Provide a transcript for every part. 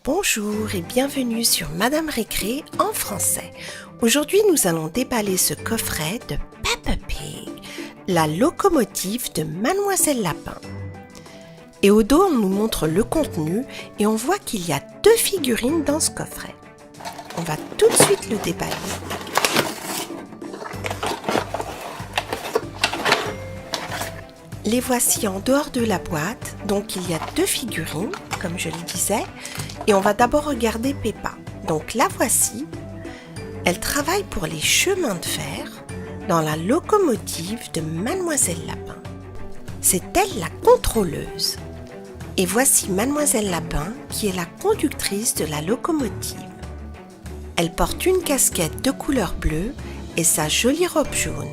Bonjour et bienvenue sur Madame Récré en français. Aujourd'hui, nous allons déballer ce coffret de Peppa Pig, la locomotive de Mademoiselle Lapin. Et au dos, on nous montre le contenu et on voit qu'il y a 2 figurines dans ce coffret. On va tout de suite le déballer. Les voici en dehors de la boîte, donc il y a 2 figurines, comme je le disais, et on va d'abord regarder Peppa. Donc la voici, elle travaille pour les chemins de fer dans la locomotive de Mademoiselle Lapin. C'est elle la contrôleuse. Et voici Mademoiselle Lapin qui est la conductrice de la locomotive. Elle porte une casquette de couleur bleue et sa jolie robe jaune.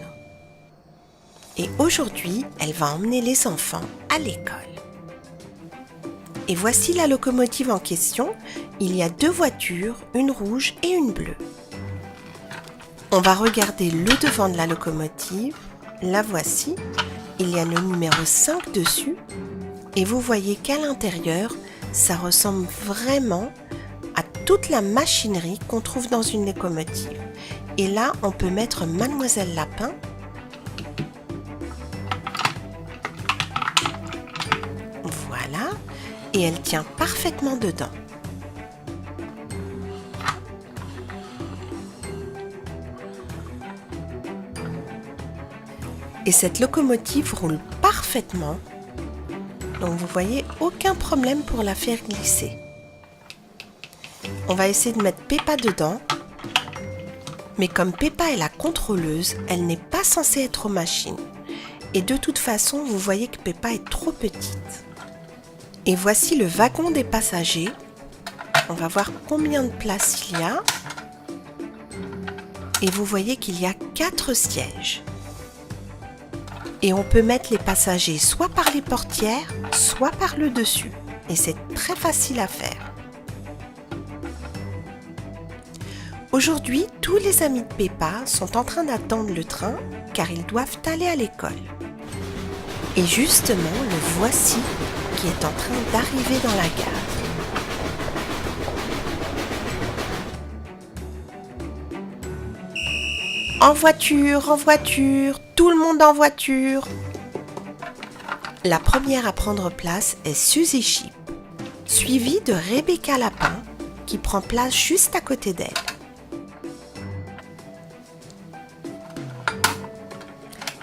Et aujourd'hui, elle va emmener les enfants à l'école. Et voici la locomotive en question. Il y a 2 voitures, une rouge et une bleue. On va regarder le devant de la locomotive. La voici. Il y a le numéro 5 dessus. Et vous voyez qu'à l'intérieur, ça ressemble vraiment à toute la machinerie qu'on trouve dans une locomotive. Et là, on peut mettre Mademoiselle Lapin. Voilà, et elle tient parfaitement dedans. Et cette locomotive roule parfaitement, donc vous voyez aucun problème pour la faire glisser. On va essayer de mettre Peppa dedans, mais comme Peppa est la contrôleuse, elle n'est pas censée être aux machines. Et de toute façon, vous voyez que Peppa est trop petite. Et voici le wagon des passagers. On va voir combien de places il y a. Et vous voyez qu'il y a 4 sièges. Et on peut mettre les passagers soit par les portières, soit par le dessus. Et c'est très facile à faire. Aujourd'hui, tous les amis de Peppa sont en train d'attendre le train car ils doivent aller à l'école. Et justement, le voici qui est en train d'arriver dans la gare. En voiture, tout le monde en voiture. La première à prendre place est Suzy Sheep, suivie de Rebecca Lapin qui prend place juste à côté d'elle.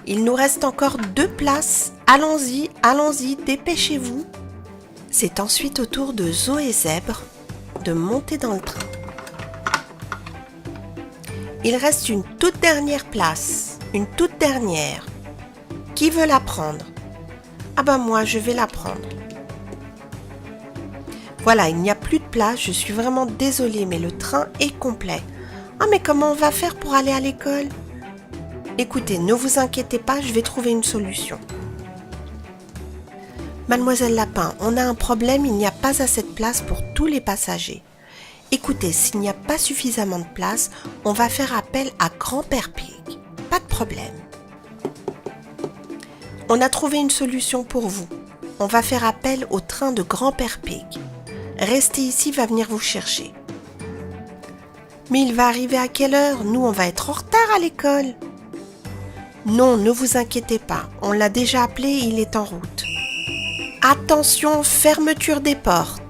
Il nous reste encore 2 places. Allons-y, allons-y, dépêchez-vous. C'est ensuite au tour de Zoé Zèbre de monter dans le train. Il reste une toute dernière place, une toute dernière. Qui veut la prendre? Ah ben moi, je vais la prendre. Voilà, il n'y a plus de place, je suis vraiment désolée, mais le train est complet. Ah mais comment on va faire pour aller à l'école? Écoutez, ne vous inquiétez pas, je vais trouver une solution. Mademoiselle Lapin, on a un problème, il n'y a pas assez de place pour tous les passagers. Écoutez, s'il n'y a pas suffisamment de place, on va faire appel à Grand-Père Pig. Pas de problème. On a trouvé une solution pour vous. On va faire appel au train de Grand-Père Pig. Restez ici, il va venir vous chercher. Mais il va arriver à quelle heure? Nous, on va être en retard à l'école. Non, ne vous inquiétez pas, on l'a déjà appelé et il est en route. Attention, fermeture des portes.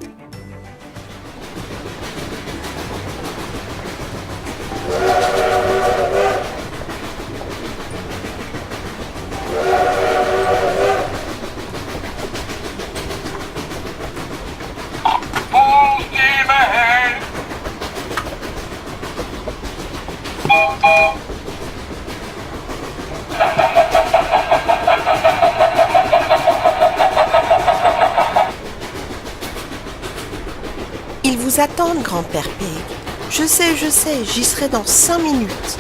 Ils vous attendent, Grand-Père Pig. Je sais, j'y serai dans 5 minutes.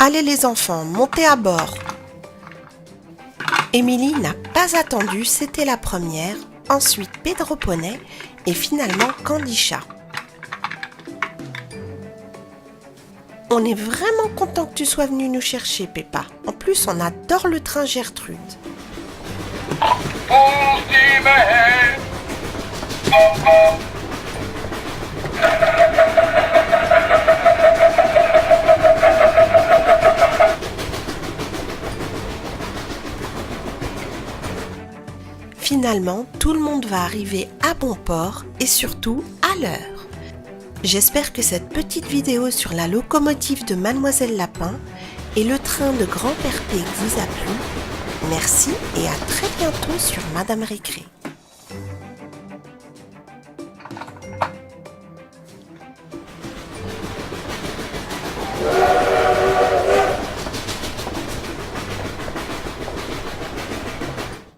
Allez les enfants, montez à bord. Émilie n'a pas attendu, c'était la première, ensuite Pedro Poney et finalement Candy Chat. On est vraiment content que tu sois venu nous chercher, Peppa. En plus, on adore le train Gertrude. Finalement, tout le monde va arriver à bon port et surtout à l'heure. J'espère que cette petite vidéo sur la locomotive de Mademoiselle Lapin et le train de Grand-Père Pig vous a plu. Merci et à très bientôt sur Madame Récré.